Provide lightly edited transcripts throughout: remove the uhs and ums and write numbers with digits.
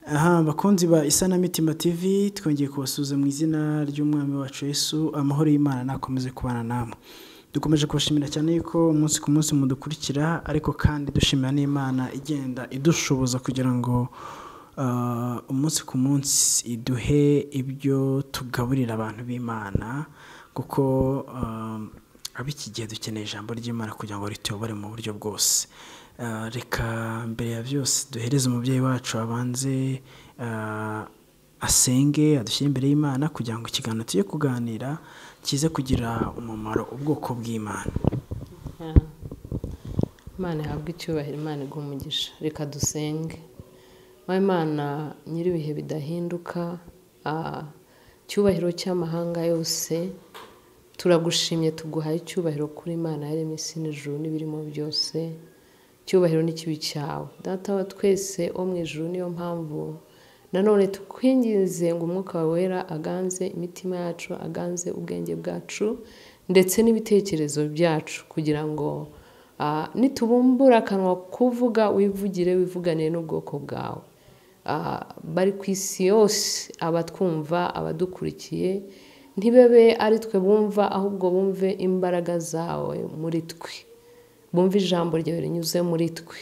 Aha bakunzi ba Isanamitima TV twongeye kubasuza mu izina ry'umwami wacu Yesu, amahoro y'Imana nakomeze kubana namwe. Dukomeje kubashimira cyane yuko umunsi ku munsi mudukurikira, ariko kandi dushimira n'Imana igenda idushoboza kugira ngo umunsi ku munsi iduhe ibyo tugaburira abantu b'Imana, kuko ab'iki gihe dukeneye ijambo ry'Imana kugira ngo rituyobore mu buryo bwose. Reka mbere ya byose duhereze umubyeyi wacu abanze asenge, adushyire imbere y'Imana kugira ngo ikiganiro tujye kuganira kize kugira umumaro ubwoko bw'Imana. Imana ihabwe icyubahiro, Imana iguhe umugisha. Reka dusenge. Imana nyir'ibihe bidahinduka, cyubahiro cy'amahanga yose, turagushimye tuguhaye icyubahiro kuri Imana yaremye isi n'ijuru n'ibirimo byose. Cyubahiro n'ikibi cyawe Data wa twese wo mu ijuru. Niyo mpamvu nanone tukwinginze ngo umwuka wawe wera aganze imitima yacu, aganze ubwenge bwacu ndetse n'ibitekerezo byacu, kugira ngo nitubumbura akanwa kuvuga wivuganiye n'ubwoko bwawe. Bari ku isi yose, abatwumva, abadukurikiye, ntibebe ari twe bumva, ahubwo bumve imbaraga zawe muri twe, bumve ijambo ryawe rinyuze muri twe,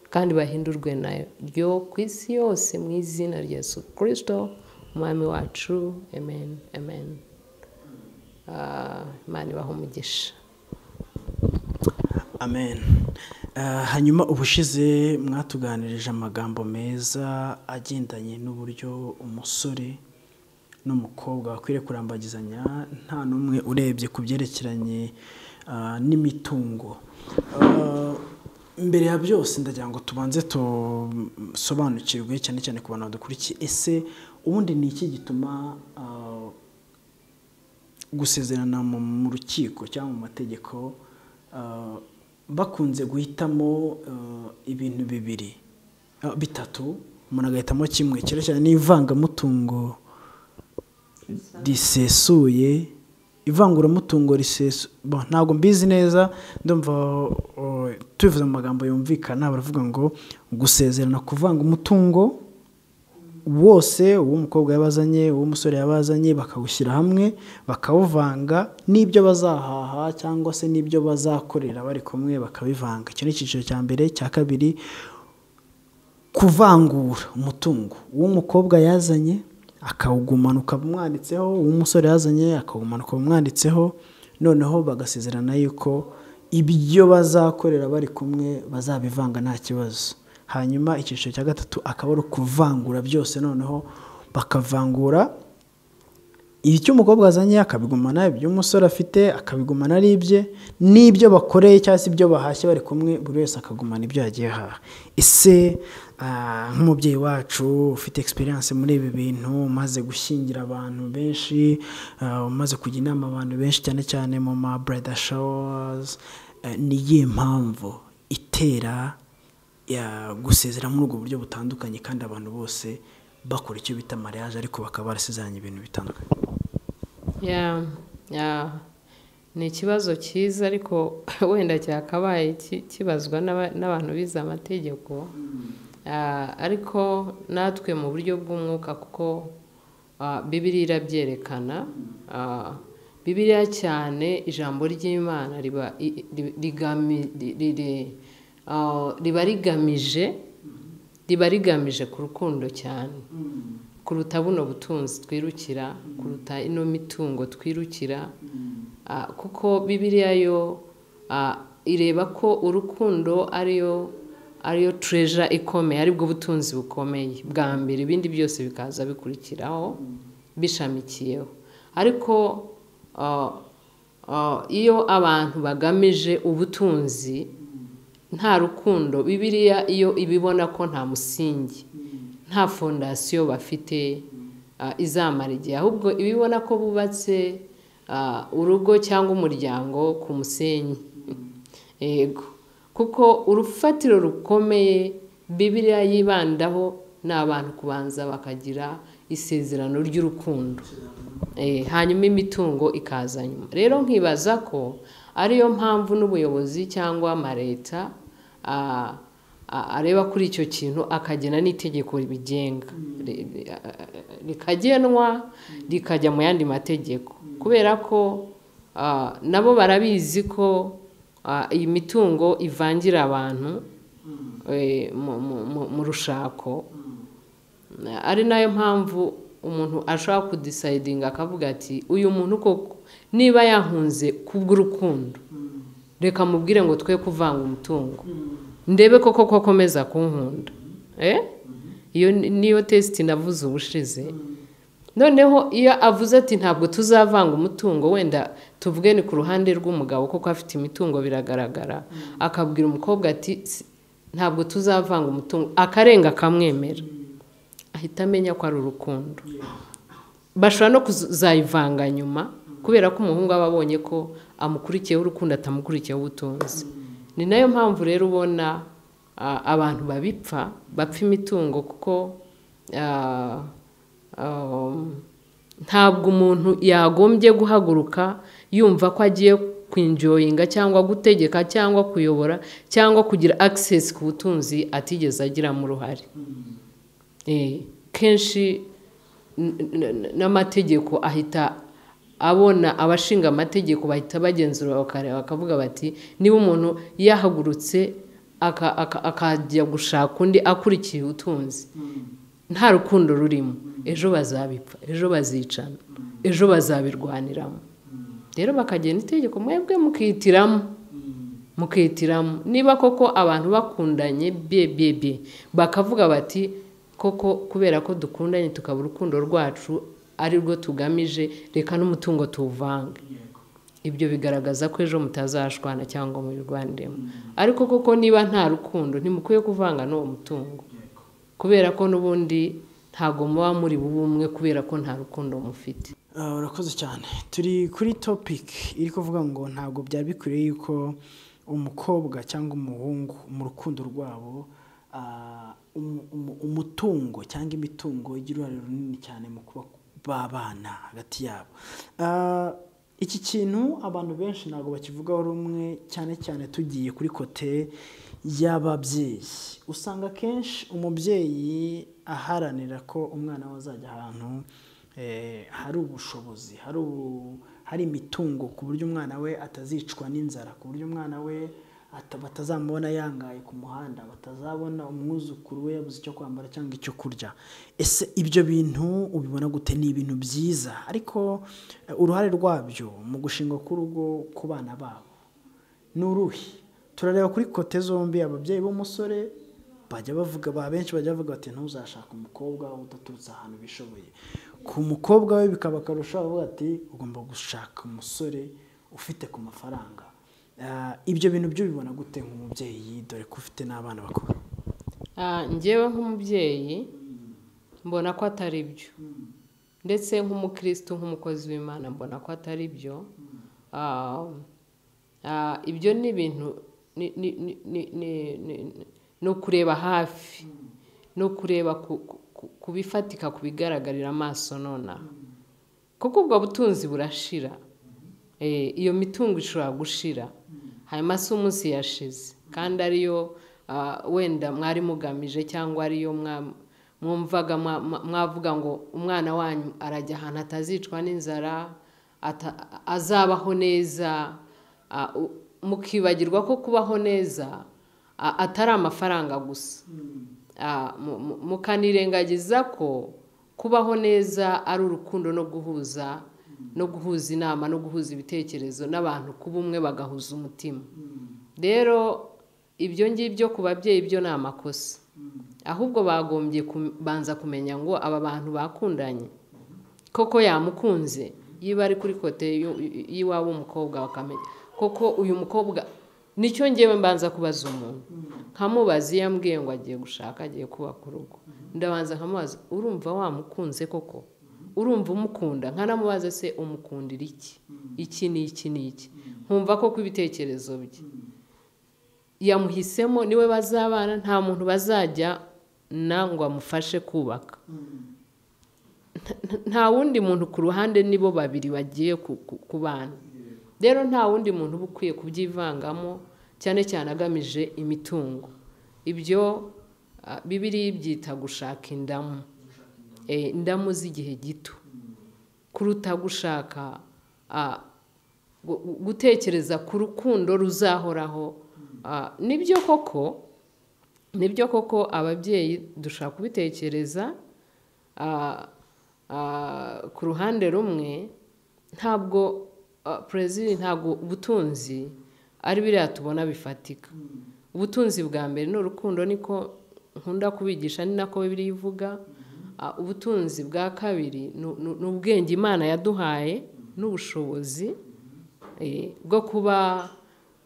kandi bahindurwe naryo ku isi yose, mu izina rya Yesu Kristo umwami wacu. Amen, amen. Imana ibahe umugisha. Amen. Hanyuma ubushize mwatuganirije amagambo meza agendanye n'uburyo umusore n'umukobwa bakwiriye kurambagizanya, nta n'umwe urebye ku byerekeranye n'imitungo. Mbere ya byose ndagira ngo tubanze tusobanukirwe cyane cyane ku bantu badukurikiye, ese ubundi ni iki gituma gusezerana mu rukiko cyangwa mu mategeko bakunze guhitamo ibintu bibiri bitatu, umuntu agahitamo kimwe cyerekeranye n'ivangamutungo risesuye, ivanguramutungo risesuye. Ntabwo mbizi neza, ndumva tubivuze mu magambo yumvikana, baravuga ngo gusezerana kuvanga umutungo wose, uw'umukobwa yabazanye, uw'umusore yabazanye, bakawushyira hamwe, bakawuvanga n'ibyo bazahaha cyangwa se n'ibyo bazakorera bari kumwe, bakabivanga. Icyo ni icyiciro cya mbere. Cya kabiri, kuvangura umutungo, uw'umukobwa yazanye akawugumana ukabumwanditseho, uw'umusore yazanye akawugumana ukabumwanditseho, noneho bagasezerana yuko ibyo bazakorera bari kumwe bazabivanga nta kibazo. Hanyuma icyiciro cya gatatu akaba ari ukuvangura byose, noneho bakavangura icyo umukobwa azanye akabigumana, ibyo umusore afite akabigumana ari ibye, n'ibyo bakoreye cyangwa se ibyo bahashye bari kumwe, buri wese akagumana ibyo yagiye haha. Ese nk'umubyeyi wacu ufite experience muri ibi bintu, umaze gushyingira abantu benshi, umaze kujya inama abantu benshi cyane cyane mu ma bridal showers, ni iyihe mpamvu itera gusezera muri ubwo buryo butandukanye kandi abantu bose bakora icyo bita mariage ariko bakaba barasezeranye ibintu bitandukanye? Ni ikibazo cyiza, ariko wenda cyakabaye kibazwa n'abantu bize amategeko, ariko natwe mu buryo bw'umwuka, kuko Bibiliya irabyerekana. Bibiliya cyane ijambo ry'Imana riba rigamije ku rukundo cyane, kuruta buno butunzi twirukira, kuruta ino mitungo twirukira, kuko Bibiliya yo ireba ko urukundo ariyo treasure ikomeye, aribwo butunzi bukomeye bwa mbere, ibindi byose bikaza bikurikiraho bishamikiyeho. Ariko iyo abantu bagamije ubutunzi nta rukundo, Bibiliya iyo ibibona ko nta musingi, nta fondasiyo bafite izamara igihe, ahubwo ibibona ko bubatse urugo cyangwa umuryango ku musenyi. Yego, kuko urufatiro rukomeye Bibiliya yibandaho ni abantu kubanza bakagira isezerano ry'urukundo, hanyuma imitungo ikaza nyuma. Rero nkibaza ko ariyo mpamvu n'ubuyobozi cyangwa amaleta areba kuri icyo kintu akagena n'itegeko ribigenga rikagenwa rikajya mu yandi mategeko kubera ko nabo barabizi ko iyi mitungo ivangira abantu mu rushako ari nayo mpamvu umuntu ashobora kudisayidinga akavuga ati uyu muntu koko niba yahunze kubw'urukundo reka mubwire ngo twe kuvanga umutungo ndebe koko ko akomeza kunkunda iyo niyo tesiti navuze ubushize noneho iyo avuze ati ntabwo tuzavanga umutungo wenda tuvuge ni ku ruhande rw'umugabo koko afite imitungo biragaragara akabwira umukobwa ati ntabwo tuzavanga umutungo akarenga akamwemera ahita amenya ko ari urukundo bashobora no kuzayivanga nyuma kubera ko umuhungu aba abonye ko amukurikiyeho urukundo atamukurikiyeho ubutunzi ni nayo mpamvu rero ubona abantu bapfa imitungo kuko ntabwo umuntu yagombye guhaguruka yumva ko agiye kwinjoyinga cyangwa gutegeka cyangwa kuyobora cyangwa kugira access ku butunzi atigeze agiramo uruhare kenshi n'amategeko ahita abona abashinga amategeko bahita bagenzura bakareba bakavuga bati niba umuntu yahagurutse akajya gushaka undi akurikiye ubutunzi nta rukundo rurimo ejo bazabipfa ejo bazicana ejo bazabirwaniramo rero bakagena itegeko mwebwe mukihitiramo niba koko abantu bakundanye bakavuga bati koko kubera ko dukundanye tukaba urukundo rwacu ari rwo tugamije reka n'umutungo tuwuvange ibyo bigaragaza ko ejo mutazashwana cyangwa mubirwaniremo ariko koko niba nta rukundo ntimukwiye kuvanga n'uwo mutungo kubera ko n'ubundi ntago muba muri bumwe kubera ko nta rukundo mufite. Urakoze cyane turi kuri topic iri kuvuga ngo ntago byari bikwiriye yuko umukobwa cyangwa umuhungu mu rukundo rwabo umutungo cyangwa imitungo igira uruhare runini cyane mu kuba babana hagati yabo. Iki kintu abantu benshi ntago bakivugaho rumwe cyane cyane tugiye kuri kote y'ababyeyi. Usanga kenshi umubyeyi aharanira ko umwana we azajya ahantu hari ubushobozi, hari imitungo ku buryo umwana we atazicwa n'inzara, ku buryo umwana we batazamubona yangaye ku muhanda, batazabona umwuzukuru we yabuze icyo kwambara cyangwa icyo kurya. Ese ibyo bintu ubibona gute? Ni ibintu byiza, ariko uruhare rwabyo mu gushinga k'urugo ku bana babo ni uruhe? Turareba kuri kote zombi. Ababyeyi b'umusore benshi bajya bavuga bati ntuzashaka umukobwa udaturutse ahantu bishoboye. Ku mukobwa we bikaba akarusha bavuga ati ugomba gushaka umusore ufite ku mafaranga. Ibyo bintu byo bibona gute nk'umubyeyi dore ko ufite n'abana bakuru? Njyewe nk'umubyeyi mbona ko atari byo, ndetse nk'umukristo nk'umukozi w'Imana mbona ko atari byo. Ibyo ni ibintu no kureba hafi, no kureba kubifatika, kubigaragarira amaso nonaha, kuko ubwo butunzi burashira. Iyo mitungo ishobora gushira hanyuma se umunsi yashize kandi ariyo wenda mwari mugamije, cyangwa ariyo mwumvaga mwavuga ngo umwana wanyu arajya ahantu atazicwa n'inzara, azabaho neza, mukibagirwa ko kubaho neza atari amafaranga gusa, mukanirengagiza ko kubaho neza ari urukundo no guhuza inama no guhuza ibitekerezo n'abantu kuba umwe bagahuza umutima. Rero ibyo ngibyo ku babyeyi byo ni amakosa, ahubwo bagombye kubanza kumenya ngo aba bantu bakundanye koko yamukunze. Yiba ari kuri kote y'iwabo umukobwa bakamenya koko uyu mukobwa, nicyo ngewe mbanza kubaza umuntu, nkamubaza iyo ambwiye ngo agiye gushaka, agiye kubaka urugo, ndabanza nkamubaza urumva wamukunze koko? Urumva umukunda? Nkanamubaza se umukundira iki? Iki ni iki ni iki? Nkumva ko ibitekerezo bye yamuhisemo, niwe bazabana, nta muntu bazajya ngo amufashe kubaka. Nta wundi muntu ku ruhande, nibo babiri bagiye kubana. Rero nta wundi muntu uba ukwiye kubyivangamo, cyane cyane agamije imitungo. ibyo Bibiliya ibyita gushaka indamu, indamu z'igihe gito, kuruta gushaka gutekereza ku rukundo ruzahoraho. Nibyo koko ababyeyi dushaka kubitekereza ku ruhande rumwe. Ntabwo ntabwo ubutunzi ari biriya tubona bifatika. Ubutunzi bwa mbere ni urukundo, niko nkunda kubigisha, ni nako Bibiliya ivuga. Ubutunzi bwa kabiri ni ubwenge Imana yaduhaye n'ubushobozi bwo kuba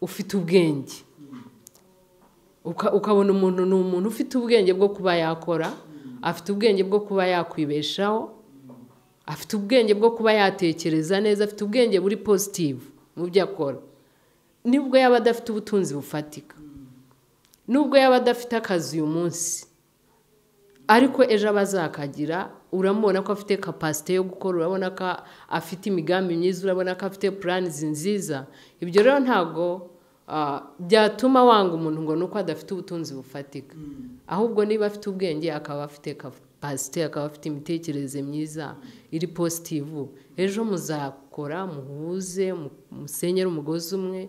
ufite ubwenge, ukabona umuntu ni umuntu ufite ubwenge bwo kuba yakora, afite ubwenge bwo kuba yakwibeshaho, afite ubwenge bwo kuba yatekereza neza, afite ubwenge buri positive mu byo akora. Nubwo yaba adafite ubutunzi bufatika, nubwo yaba adafite akazi uyu munsi, ariko ejo abazakagira, uramubona ko afite capacity yo gukora, urabona ko afite imigambi myiza, urabona ko afite plans nziza. Ibyo rero ntabwo byatuma wanga umuntu ngo nuko adafite ubutunzi bufatika. Ahubwo niba afite ubwenge, akaba afite capacity, akaba afite imitekerereze myiza iri positive, ejo muzakora, muhuze, musenyere umugozi umwe,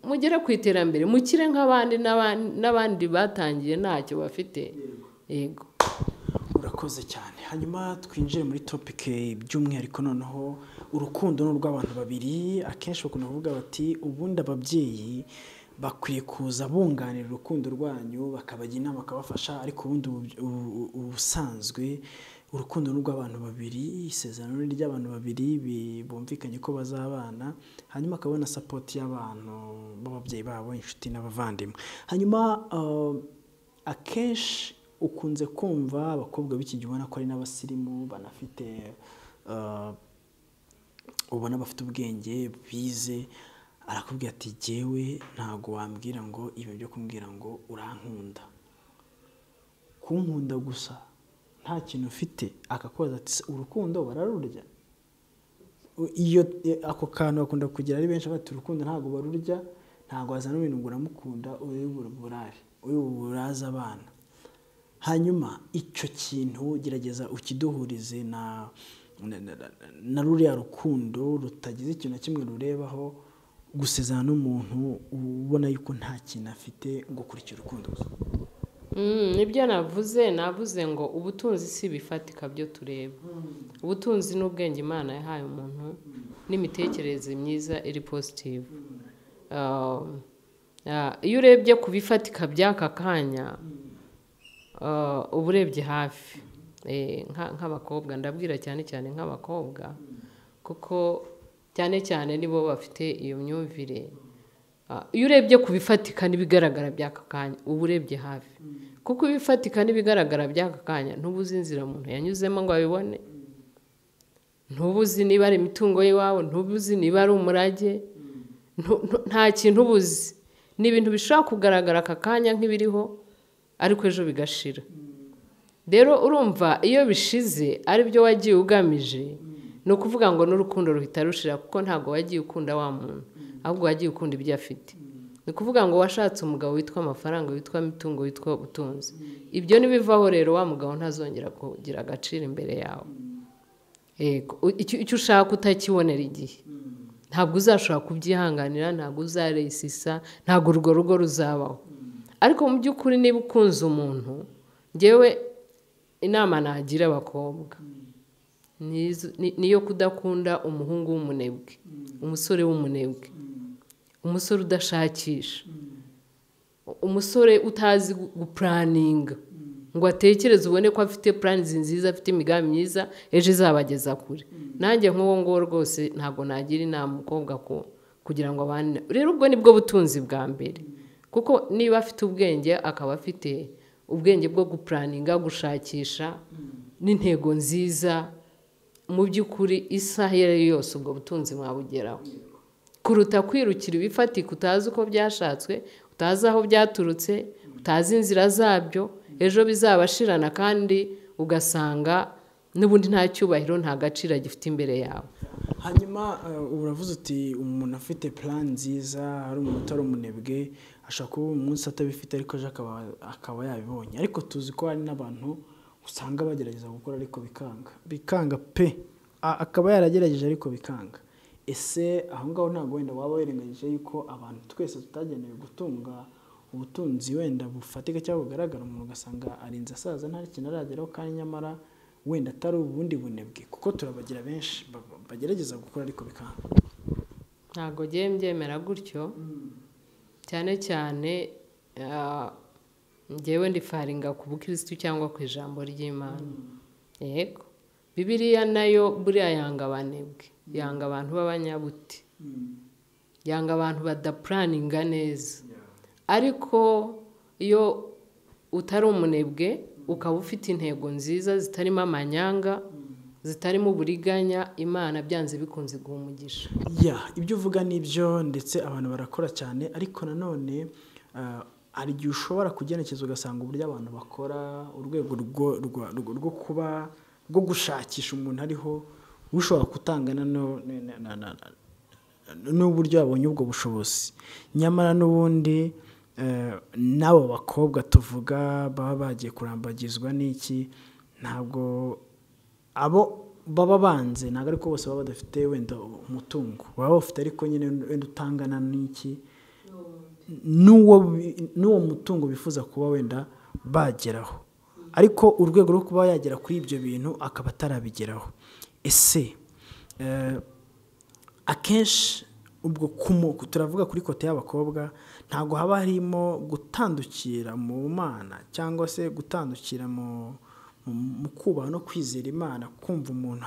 mugere ku iterambere, mukire nk'abandi n'abandi batangiye ntacyo bafite. Yego, urakoze cyane. Hanyuma twinjire muri topic by'umwihariko noneho urukundo n'urw'abantu babiri. Akenshi bakunda kuvuga bati ubundi ababyeyi bakwiye kuza bunganira urukundo rwanyu, bakabagira inama, bakabafasha, ariko ubundi ubusanzwe urukundo n'urw'abantu babiri, isezerano ry'abantu babiri bumvikanye ko bazabana, hanyuma akabona support y'abantu b'ababyeyi babo, inshuti n'abavandimwe. Hanyuma akenshi ukunze kumva abakobwa b'iki gihe ubona ko ari n'abasirimu, banafite ubona bafite ubwenge, bize, arakubwira ati jyewe ntago wambwira ngo ibi byo kumbwira ngo urankunda, kunkunda gusa nta kintu ufite, akakubaza ati urukundo bararurya. Iyo ako kantu bakunda kugira ari benshi, bati urukundo ntago barurya, ntago wazana ibintu ngo uramukunda, uraza abana. Hanyuma icyo kintu gerageza ukiduhurize na ruriya rukundo rutagize ikintu na kimwe rurebaho, gusezerana n'umuntu ubona yuko nta kintu afite, ngo ukurikire urukundo gusa. Nibyo navuze ngo ubutunzi si bifatika byo tureba. Ubutunzi n'ubwenge Imana yahaye umuntu n'imitekerereze myiza iri positive. Iyo urebye ku bifatika by'aka kanya, uba urebye hafi. Nk'abakobwa, ndabwira cyane cyane nk'abakobwa, kuko cyane cyane nibo bafite iyo myumvire. Iyo urebye ku bifatika n'ibigaragara by'aka kanya, uba urebye hafi, kuko ibifatika n'ibigaragara by'aka kanya ntubuzi inzira umuntu yanyuzemo ngo abibone, ntubuzi niba ari imitungo y'iwawe, ntubuzi niba ari umurage, nta kintu ubuzi. Ni ibintu bishobora kugaragara aka kanya nk'ibiriho, ariko ejo bigashira. Rero urumva iyo bishize ari byo wagiye ugamije, ni ukuvuga ngo n'urukundo ruhita rushira, kuko ntabwo wagiye ukunda wa muntu, ahubwo wagiye ukunda ibyo afite. Ni ukuvuga ngo washatse umugabo witwa amafaranga, witwa imitungo, witwa ubutunzi. Ibyo nibivaho rero wa mugabo ntazongera kugira agaciro imbere yawe. Icyo ushaka utakibonera igihe, ntabwo uzashobora kubyihanganira, ntabwo uzaresisa, ntabwo urwo rugo ruzabaho. Ariko mu by'ukuri niba ukunze umuntu, njyewe inama nagira abakobwa niyo kudakunda umuhungu w'umunebwe, umusore w'umunebwe, umusore udashakisha, umusore utazi gupuraninga ngo atekereze ubone ko afite plans nziza, afite imigambi myiza ejo izabageza kure. Nanjye nk'uwo ngo rwose ntabwo nagira inama umukobwa kugira ngo abane. Rero ubwo nibwo butunzi bwa mbere, kuko niba afite ubwenge, akaba afite ubwenge bwo gupuraninga, gushakisha n'intego nziza, mu by'ukuri isaha iyo ari yo yose ubwo butunzi mwabugeraho, kuruta kwirukira ibifatika utazi uko byashatswe, utazi aho byaturutse, utazi inzira zabyo, ejo bizabashirana kandi ugasanga n'ubundi nta cyubahiro, nta gaciro gifite imbere yawe. hanyuma uravuze uti umuntu afite plan nziza, hari umuntu utari umunebwe ashaka kuba umunsi atabifite ariko aje akaba yabibonye, ariko tuzi ko hari n'abantu usanga bagerageza gukora ariko bikanga pe, akaba yaragerageje ariko bikanga. Ese aho ngaho ntabwo wenda waba wirengagije yuko abantu twese tutagenewe gutunga ubutunzi wenda bufatika cyangwa bugaragara, umuntu ugasanga arinze asaza nta kintu arageraho, kandi nyamara wenda atari ubundi bunebwe, kuko turabagira benshi bagerageza gukora ariko bikanga. ntabwo ngiye mbyemera gutyo, cyane cyane ngewe ndifaringa ku bukirisitu cyangwa ku ijambo ry'Imana. Yego Bibiliya nayo buriya yanga abanebwe, yanga abantu b'abanyabuti, yanga abantu badapuraninga neza. Ariko iyo utari umunebwe ukaba ufite intego nziza zitarimo amanyanga, zitarimo uburiganya, Imana byanze bikunze guha umugisha. Ibyo uvuga nibyo, ndetse abantu barakora cyane, ariko nanone hari igihe ushobora kugenekereza ugasanga uburyo abantu bakora, urwego rwo kuba rwo gushakisha umuntu ariho ushobora kutangana n'uburyo yabonye ubwo bushobozi. Nyamara n'ubundi n'abo bakobwa tuvuga baba bagiye kurambagizwa n'iki, ntabwo abo baba banze, ntabwo ariko bose baba badafite wenda umutungo, baba bafite ariko nyine wenda utangana n'iki n'uwo mutungo bifuza kuba wenda bageraho, ariko urwego rwo kuba yagera kuri ibyo bintu akaba atarabigeraho. Ese akenshi ubwo turavuga kuri kote y'abakobwa, ntabwo haba harimo gutandukira mu Mana cyangwa se gutandukira mu kubaha no kwizera Imana, kumva umuntu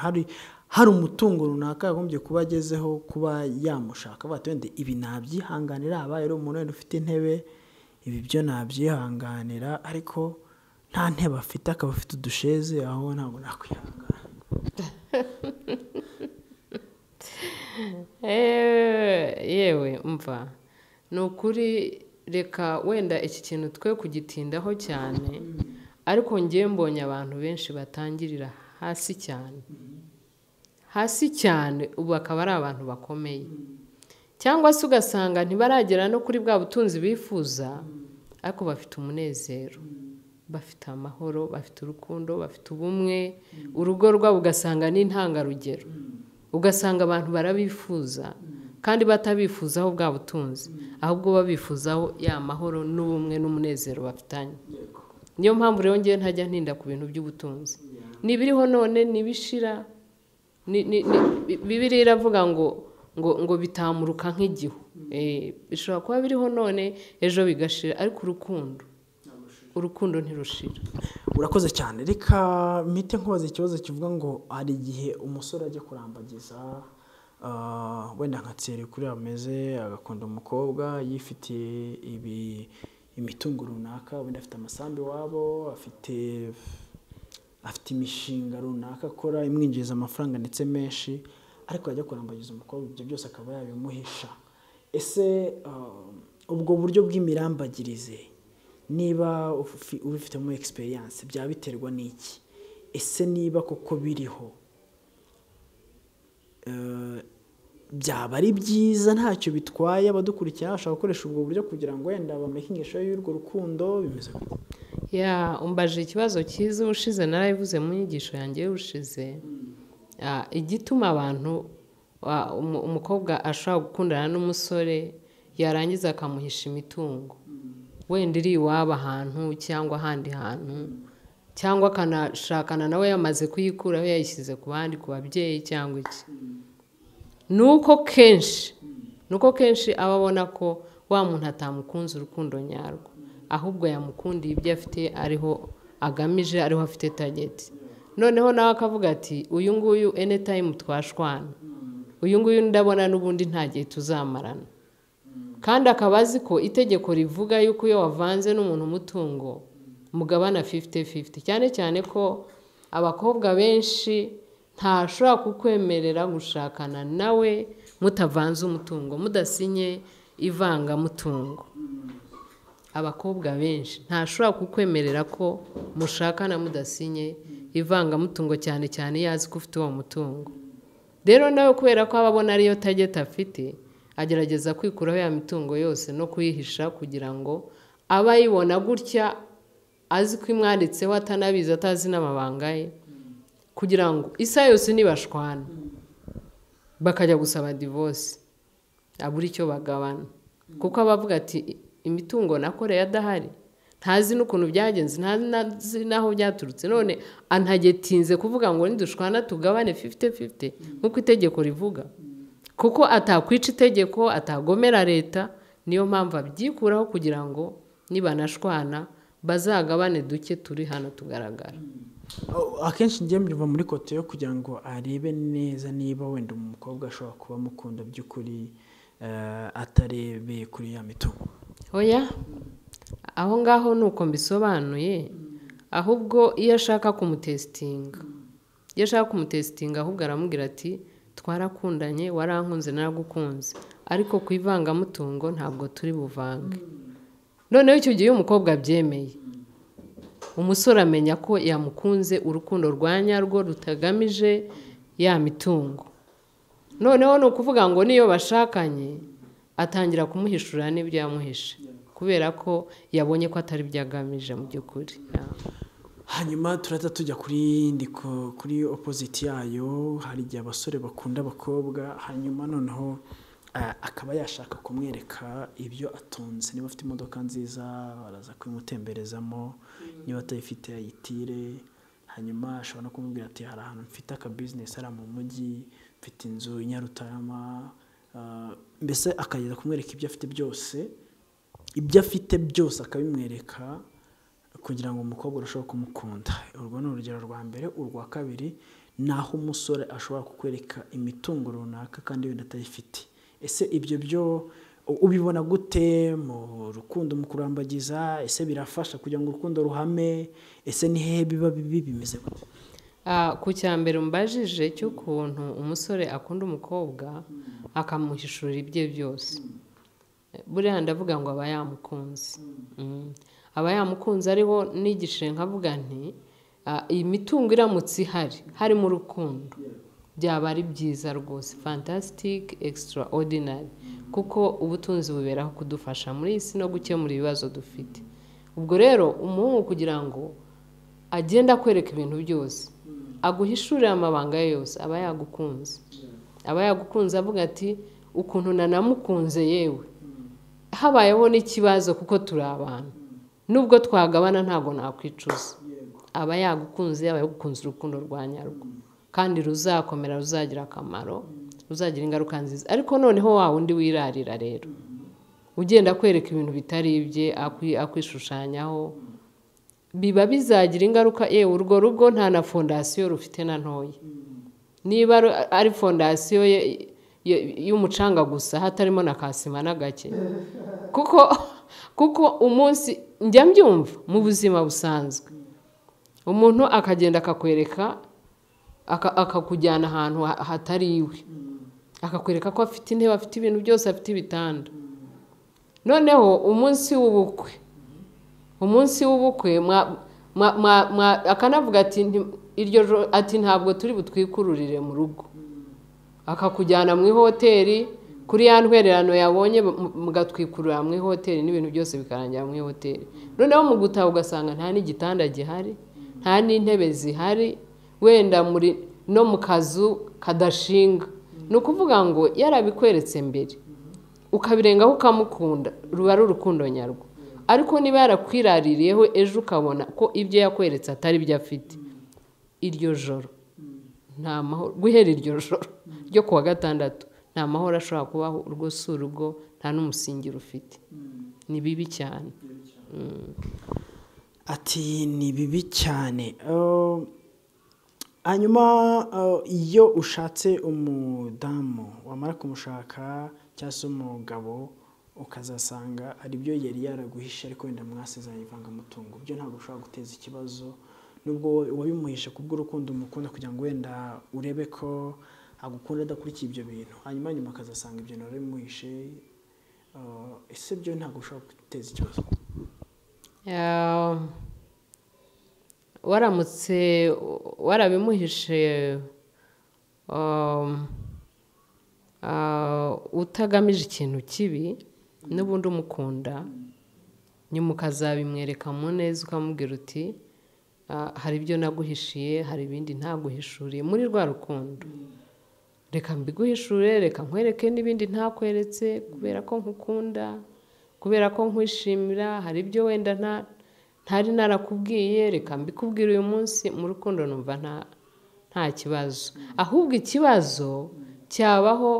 hari umutungo runaka yagombye kuba agezeho, kuba yamushaka wenda ibi nabyihanganira, abaye ari umuntu wenda ufite intebe, ibi byo nabyihanganira, ariko nta ntebe afite akaba afite udusheze, aho ntabwo nakwihangana. Yewe umva, ni ukuri, reka wenda iki kintu twe kugitindaho cyane, ariko ngiye mbonye abantu benshi batangirira hasi cyane, ubu akaba ari abantu bakomeye, cyangwa se ugasanga ntibaragera no kuri bwa butunzi bifuza, ariko bafite umunezero, bafite amahoro, bafite urukundo, bafite ubumwe, urugo rwabo ugasanga ni intangarugero, ugasanga abantu barabifuza kandi batabifuzaho bwa butunzi, ahubwo babifuzaho ya mahoro n'ubumwe n'umunezero bafitanye. Niyo mpamvu rero ngiye ntajya ntinda ku bintu by'ubutunzi, nibiriho none nibishira. Bibiliya iravuga ngo bitamuruka nk'igihu, bishobora kuba biriho none ejo bigashira, ariko urukundo ntirushira. Urakoze cyane. Reka mpite nkubaza ikibazo kivuga ngo hari igihe umusore ajya kurambagiza, wenda nka tsere kuri ameze, agakunda umukobwa, yifitiye imitungo runaka, wenda afite amasambu iwabo, afite imishinga runaka akora imwinjiriza amafaranga ndetse menshi, ariko yajya kurambagiza umukobwa, ibyo byose akaba yabimuhisha. Ese ubwo buryo bw'imirambagirize, niba ubifitemo experience, byaba biterwa n'iki? Ese niba koko biriho, byaba ari byiza, ntacyo bitwaye abadukurikira bashaka gukoresha ubwo buryo kugira ngo wenda bamakinge show y'urwo rukundo, bimeze gute? Umbaje ikibazo cyiza, ushize narabivuze mu nyigisho yanjye y'ushize. Igituma abantu, umukobwa ashobora gukundana n'umusore yarangiza akamuhisha imitungo, wenda iri iwabo ahantu cyangwa ahandi hantu, cyangwa akanashakana nawe yamaze kuyikuraho yayishyize ku bandi, ku babyeyi cyangwa iki. Nuko kenshi aba abona ko wa muntu atamukunze urukundo nyarwo, ahubwo yamukundiye ibyo afite, ariho agamije, ariho afite target. Noneho nawe akavuga ati uyu nguyu anytime twashwana, uyu nguyu ndabona n'ubundi nta gihe tuzamarana. Kandi akaba azi ko itegeko rivuga yuko iyo wavanze n'umuntu umutungo mugabana 50-50, cyane cyane ko abakobwa benshi ntashobora kukwemerera gushakana nawe mutavanze umutungo, mudasinye ivangamutungo. Abakobwa benshi ntashobora kukwemerera ko mushakana mudasinye ivangamutungo, cyane cyane yazi ko ufite uwo mutungo. rero nawe kubera ko ababona ariyo target afite agerageza kwikuraho ya mitungo yose no kuyihisha kugira ngo abayibona gutya azi ko imwanditseho atanabizi atazi n'amabanga ye kugira ngo isa yose nibashwana bakajya gusaba divorce abura icyo bagabana kuko abavuga ati imitungo nakoreye adahari ntazi n'ukuntu byagenze ntazi n'aho byaturutse none antagetinze kuvuga ngo nidushwana tugabane 50-50 nk'uko itegeko rivuga kuko atakwica itegeko atagomera leta niyo mpamvu abyikuraho kugira ngo nibanashwana bazagabane duke turi hano tugaragara. Akenshi ngiye mbiva muri kote yo kugira ngo arebe neza niba wenda umukobwa ashobora kuba mukunda by'ukuri atarebeye kuri ya mitungo. Oya aho ngaho nuko mbisobanuye ahubwo iyo ashaka kumutestinga ahubwo aramubwira ati twarakundanye warankunze naragukunze ariko kwivanga mutungo ntabwo turi buvange. Noneho icyo gihe umukobwa abyemeye umusore amenya ko yamukunze urukundo rwa nyarwo rutagamije ya mitungo. Noneho ni ukuvuga ngo niyo bashakanye atangira kumuhishurira n'ibyo yamuhishe kubera ko yabonye ko atari byagamije mu by'ukuri. Hanyuma turata tujya kuri opposite yayo. Hari igihe abasore bakunda abakobwa hanyuma noneho akaba yashaka kumwereka ibyo atunze. Niba afite imodoka nziza baraza kwimutemberezamo, niba atayifite ayitire. Hanyuma ashobora no kumubwira ati hari ahantu mfite aka business ari mu mujyi, mfite inzu i Nyarutarama. Mbese akageza kumwereka ibyo afite byose akabimwereka kugira ngo umukobwa urusheho kumukunda. Urwo ni urugero rwa mbere. Urwa kabiri naho umusore ashobora kukwereka imitungo runaka kandi wenda atayifite. Ese ibyo byo ubibona gute mu rukundo mu kurambagiza? Ese birafasha kugira ngo urukundo ruhame? Ese ni hehe biba bimeze gute? Ku cyambere mbajije cy'ukuntu umusore akunda umukobwa akamuhishurira ibye byose. Buriya ndavuga ngo aba yamukunze. Aba yamukunze ariho nigishe nkavuga nti iyi mitungo iramutse hari mu rukundo byaba ari byiza rwose, fantastic, extraordinary, kuko ubutunzi buberaho kudufasha muri isi no gukemura ibibazo dufite. Ubwo rero umuhungu kugira ngo agenda kwereka ibintu byose aguhishurira amabanga yose aba yagukunze avuga ati ukuntu nanamukunze yewe habayeho n'ikibazo kuko turi abantu nubwo twagabana ntago nakwicuza. Aba yagukunze urukundo rwa nyarwo kandi ruzakomera, ruzagira akamaro, ruzagira ingaruka nziza. Ariko noneho wa wundi wirarira rero ugenda kwereka ibintu bitari ibye akwishushanyaho biba bizagira ingaruka. Urwo rugo nta na fondasiyo rufite na ntoya. Niba ari fondasiyo y'umucanga gusa hatarimo na kasima na gake kuko umunsi njya mbyumva mu buzima busanzwe umuntu akagenda akakwereka akakujyana ahantu hatari iwe, akakwereka ko afite intebe, afite ibintu byose, afite ibitanda. Noneho umunsi w'ubukwe akanavuga ati ntabwo turi butwikururire mu rugo, akakujyana mu ihoteli kuri ya ntwererano yabonye mugatwikurura mu ihoteli n'ibintu byose bikarangira mu ihoteli. Noneho mu gutaha ugasanga nta n'igitanda gihari, nta n'intebe zihari, wenda no mu kazu kadashinga. Ni ukuvuga ngo yarabikweretse mbere ukabirengaho ukamukunda, ruba ari urukundo nyarwo. Ariko niba yarakwiraririyeho ejo ukabona ko ibyo yakweretse atari byo afite, iryo joro nta mahoro, guhera iryo joro ryo kuwa gatandatu nta mahoro ashobora kubaho. Urwo si urugo, nta n'umusingi rufite. Ni bibi cyane. Ati ni bibi cyane. Hanyuma iyo ushatse umudamu wamara kumushaka cyangwa se umugabo ukazasanga hari ibyo yari yaraguhisha ariko wenda mwasezeranye ivangamutungo, byo ntabwo ushobora guteza ikibazo nubwo wabimuhisha kubw'urukundo umukunda kugira ngo wenda urebe ko agukunda adakurikiye ibyo bintu, hanyuma akazasanga ibyo nawe bimuhishe. Ese byo ntabwo ushobora guteza ikibazo? Waramutse warabimuhishe utagamije ikintu kibi n'ubundi umukunda nyuma ukazabimwereka mu neza ukamubwira uti hari ibyo naguhishiye hari ibindi ntaguhishuriye muri rwa rukundo, reka mbiguhishure, reka nkwereke n'ibindi ntakweretse kubera ko nkukunda, kubera ko nkwishimira, hari ibyo wenda ntari narakubwiye, reka mbikubwira uyu munsi. Mu rukundo numva nta kibazo, ahubwo ikibazo cyabaho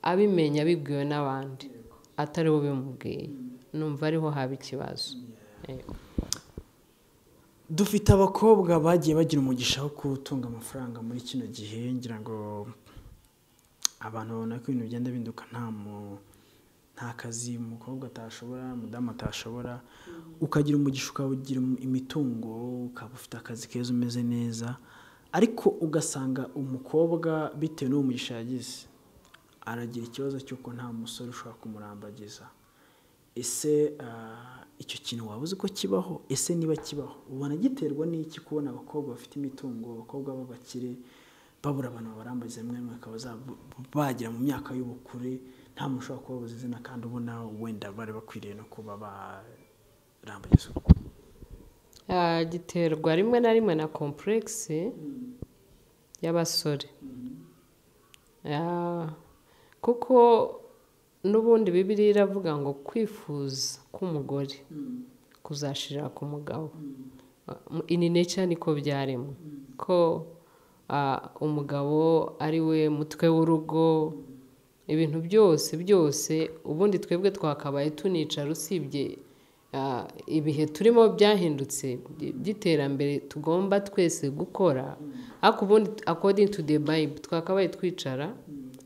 abimenya abibwiwe n'abandi atari we bimubwiye, numva ariho haba ikibazo. Dufite abakobwa bagiye bagira umugisha wo gutunga amafaranga muri kino gihe, ngira ngo abantu babona ko ibintu bigenda binduka, nta kazi umukobwa atashobora, umudamu atashobora, ukagira umugisha ukawugira imitungo, ukaba ufite akazi keza umeze neza, ariko ugasanga umukobwa bitewe n'uwo mugisha yagize aragira ikibazo cy'uko nta musore ushobora kumurambagiza. Ese icyo kintu waba uzi ko kibaho? Ese niba kibaho ubona giterwa n'iki kubona abakobwa bafite imitungo, abakobwa b'abakire babura abantu babarambagiza, rimwe bakaba bagera mu myaka y'ubukure nta muntu ushobora kubabuza izina kandi ubona wenda bari bakwiriye no kuba barambagiza? Giterwa rimwe na rimwe na complexe y'abasore, kuko n'ubundi Bibiliya iravuga ngo kwifuza k'umugore kuzashirira ku mugabo. In nature niko byaremwe ko umugabo ari we mutwe w'urugo, ibintu byose ubundi twebwe twakabaye tunicara, usibye ibihe turimo byahindutse by'iterambere tugomba twese gukora, ariko ubundi according to the Bible twakabaye twicara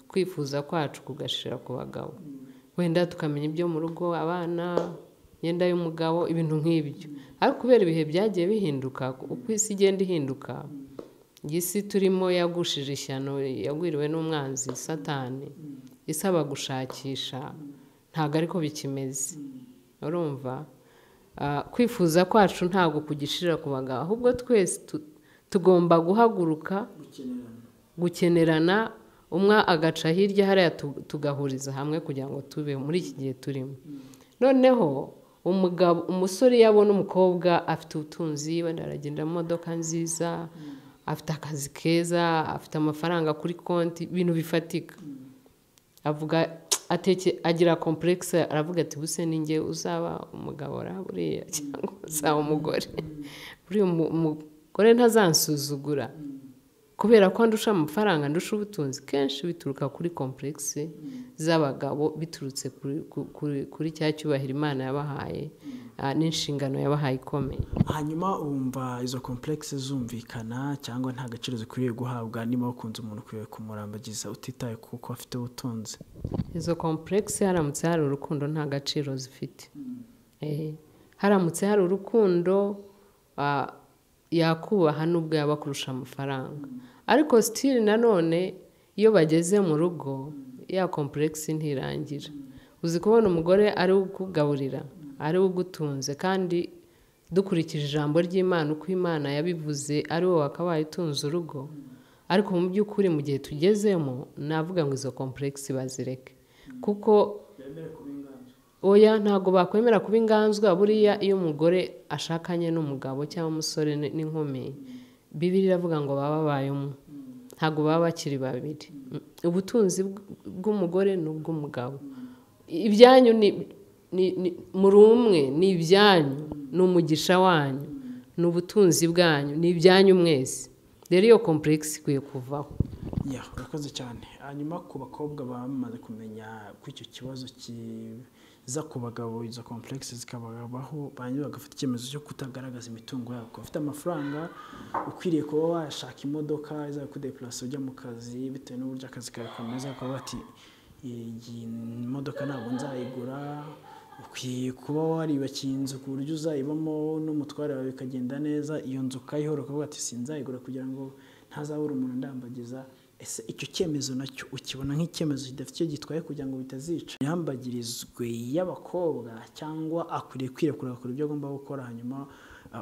kwifuza kwacu kugashira ku bagabo, wenda tukamenya ibyo mu rugo, abana, imyenda y'umugabo, ibintu nk'ibyo. Ariko kubera ibihe byagiye bihinduka, uko isi igenda ihinduka, isi turimo yagushije ishyano, yagwiriwe n'umwanzi Satani, isaba gushakisha, ntabwo ariko bikimeze. Urumva, kwifuza kwacu ntabwo kugishira ku bagabo, ahubwo twese tugomba guhaguruka gukenerana, umwe agaca hirya hariya tugahuriza hamwe kugira ngo tube muri iki gihe turimo. Noneho umusore yabona umukobwa afite ubutunzi, wenda aragenda mu modoka nziza, afite akazi keza, afite amafaranga kuri konti, ibintu bifatika, agira complexe, aravuga ati buse ninjye uzaba umugabo buriya cyangwa uzaba umugore, buriya umugore ntazansuzugura kubera ko ndusha amafaranga, ndusha ubutunzi. Kenshi bituruka kuri complexe z'abagabo, biturutse kuri cya cyubahiro Imana yabahaye n'inshingano yabahaye ikomeye. Hanyuma wumva izo complexe zumvikana cyangwa nta gaciro zikwiriye guhabwa niba wakunze umuntu ukwiye kumurambagiza utitaye kuko afite ubutunzi? Izo complexe haramutse hari urukundo nta gaciro zifite. Haramutse hari urukundo yakubaha nubwo yaba kurusha amafaranga, ariko still nanone iyo bageze mu rugo ya complexe ntirangira. Uzi kubona umugore ari ukugaburira, ari ugutunze, kandi dukurikije ijambo ry'Imana uko Imana yabivuze ari wowe wakabaye utunze urugo, ariko mu by'ukuri mu gihe tugezemo navuga ngo izo complexe bazireke, kuko oya ntago bakwemera kuba inganzwa. Buriya iyo umugore ashakanye n'umugabo cyangwa umusore n'inkumi, Bibiliya iravuga ngo baba babaye umwe, ntago baba bakiri babiri. Ubutunzi bw'umugore n'ubw'umugabo, ibyanyu muri umwe, ni ibyanyu, ni umugisha wanyu, ni ubutunzi bwanyu, ni ibyanyu mwese. Rero iyo complexe ikwiye kuvaho. Urakoze cyane. Hanyuma ku bakobwa bamaze kumenya ko icyo kibazo kiza ku bagabo, izo complexe zikababaho, banyura bagafata icyemezo cyo kutagaragaza imitungo yabo. Ufite amafaranga ukwiriye kuba washaka imodoka iza kudeplace ujya mu kazi bitewe n'uburyo akazi kawe kameze, akaba ati iyi modoka ntabwo nzayigura. Ukwiye kuba waribakiye inzu ku buryo uzayibamo n'umutware wawe bikagenda neza, iyo nzu ukayihora ukavuga ati sinzayigura kugira ngo ntazabura umuntu ndambagiza. Ese icyo cyemezo nacyo ukibona nk'icyemezo kidafite icyo gitwaye kugira ngo bitazica yambagirizwe y'abakobwa, cyangwa akwiriye kwirekura akora ibyo agomba gukora, hanyuma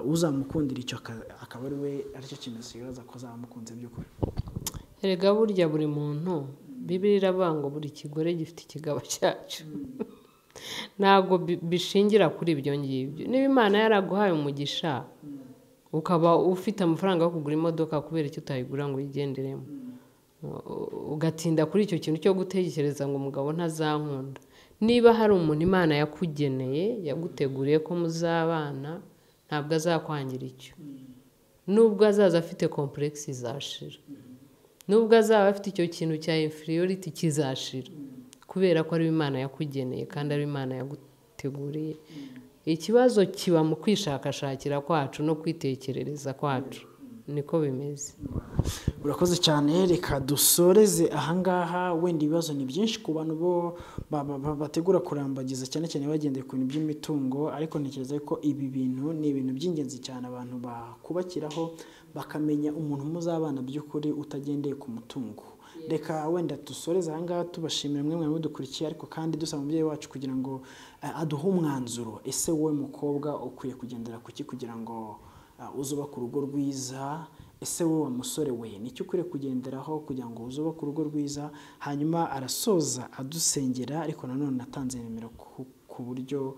uzamukundira icyo akaba ari we aricyo cyemezo kigaragaza ko azamukunze by'ukuri? Erega burya buri muntu Bibiliya iravuga ngo buri kigore gifite ikigabo cyacyo. Ntabwo bishingira kuri ibyo ngibyo. Niba Imana yaraguhaye umugisha ukaba ufite amafaranga yo kugura imodoka, kubera icyo utayigura ngo uyigenderemo, ugatinda kuri icyo kintu cyo gutekereza ngo umugabo ntazankunda. Niba hari umuntu Imana yakugeneye, yaguteguriye ko muzabana, ntabwo azakwangira icyo. Nubwo azaza afite complex izashira, nubwo azaba afite icyo kintu cya inferiority kizashira, kubera ko ari Imana yakugeneye kandi ari Imana yaguteguriye. Ikibazo kiba mu kwishakashakira kwacu no kwitekerereza kwacu. Niko bimeze. Urakoze cyane, reka dusoreze ahangaha. Wenda ibibazo ni byinshi ku bantu bo bategura kurambagiza, cyane cyane bagendeye ku bintu by'imitungo, ariko ntekereza ko ibi bintu ni ibintu by'ingenzi cyane abantu bakubakiraho, bakamenya umuntu muzabana by'ukuri utagendeye ku mutungo. Reka wenda dusoreze ahangaha tubashimira mwe mudukurikiye, ariko kandi dusaba umubyeyi wacu kugira ngo aduhe umwanzuro. Ese wowe mukobwa ukwiye kugendera kuki kugira ngo uzubaka urugo rwiza? Ese wowe musore we nicyo ukwiriye kugenderaho kugira ngo uzubake urugo rwiza? Hanyuma arasoza adusengera, ariko nanone natanze nimero ku buryo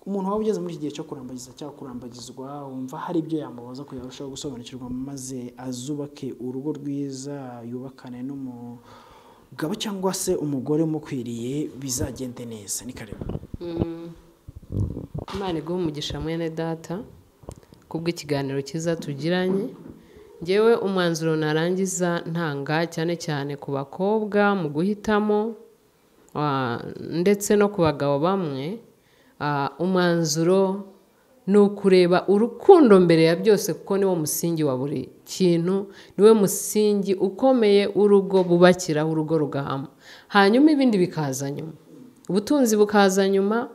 umuntu waba ugeze muri iki gihe cyo kurambagiza cyangwa kurambagizwa wumva hari ibyo yamubaza kugira ngo arusheho gusobanukirwa, maze azubake urugo rwiza, yubakane n'umugabo cyangwa se umugore umukwiriye, bizagende neza. Ni karibu. Imana iguhe umugisha mwene data kubw'ikiganiro cyiza tugiranye. Ngewe umwanzuro narangiza ntanga cyane cyane ku bakobwa mu guhitamo, ndetse no ku bagabo bamwe, umwanzuro ni ukureba urukundo mbere ya byose, kuko niwo musingi wa buri kintu, niwe musingi ukomeye urugo bubakiraho, urugo rugahama. Hanyuma ibindi bikaza nyuma, ubutunzi bukaza nyuma,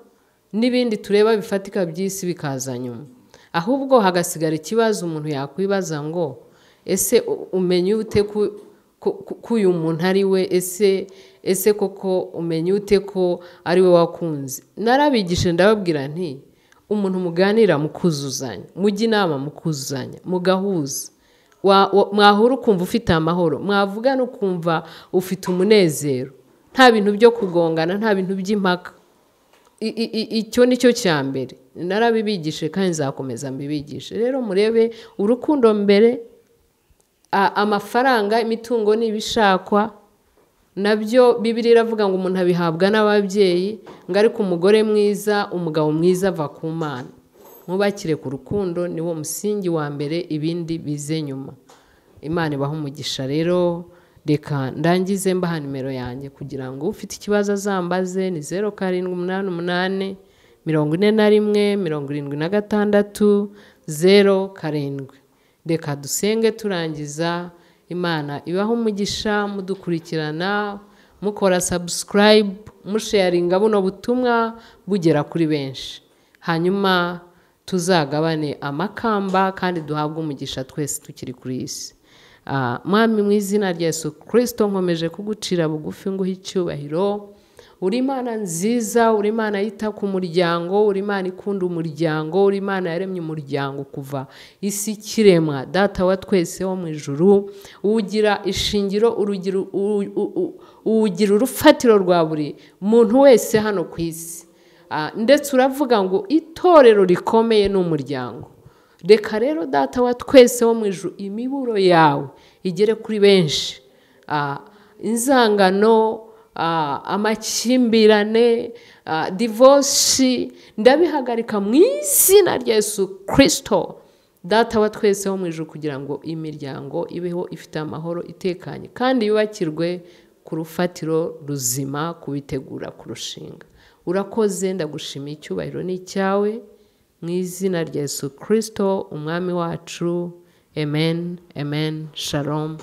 n'ibindi tureba bifatika by'isi bikaza nyuma. Ahubwo hagasigara ikibazo umuntu yakwibaza ngo ese umenye ute ko uyu muntu ari we? Ese koko umenye ute ko ari we wakunze? Narabigishe ndababwira nti umuntu muganira mukuzuzanya, mujya inama mukuzuzanya, mugahuza, mwahura ukumva ufite amahoro, mwavugana ukumva ufite umunezero, nta bintu byo kugongana, nta bintu by'impaka. Icyo ni cyo cya mbere narabibigishe kandi nzakomeza mbibigishe. Rero murebe urukundo mbere, amafaranga, imitungo n'ibishakwa nabyo Bibiliya iravuga ngo umuntu abihabwa n'ababyeyi, ngo ariko umugore mwiza, umugabo mwiza ava ku Mana. Mwubakire ku rukundo, niwo musingi wa mbere, ibindi bize nyuma. Imana ibahe umugisha. Rero reka ndangize mbaha nimero yanjye kugira ngo ufite ikibazo azambaze. Ni 0788 41 76 07. Reka dusenge turangiza. Imana ibaho umugisha, mudukurikirana, mukora subscribe, musharinga buno butumwa bugera kuri benshi. Hanyuma tuzagabane amakamba kandi duhabwe umugisha twese tukiri kuri isi. Mwami mu izina rya Yesu Kristo nkomeje kugucira bugufi nguha icyubahiro. Uri Imana nziza, uri Imana yita ku muryango, uri Imana ikunda umuryango, uri Imana yaremye umuryango kuva isi kiremwa. Data wa twese wo mu ijuru, ugira ishingiro, ugira urufatiro rwa buri muntu wese hano ku isi. Ndetse uravuga ngo itorero rikomeye ni umuryango. Reka rero Data wa twese wo mu ijuru, imiburo yawe igere kuri benshi. Inzangano, amakimbirane, divorce, ndabihagarika mu izina rya Yesu Kristo. Data wa twese wo mu ijuru, kugira ngo imiryango ibeho ifite amahoro, itekanye, kandi yubakirwe ku rufatiro ruzima, kubitegura kurushinga. Urakoze, ndagushimiye, icyubahiro ni icyawe, mu izina rya Yesu Kristo umwami wacu. Amen, amen. Shalom.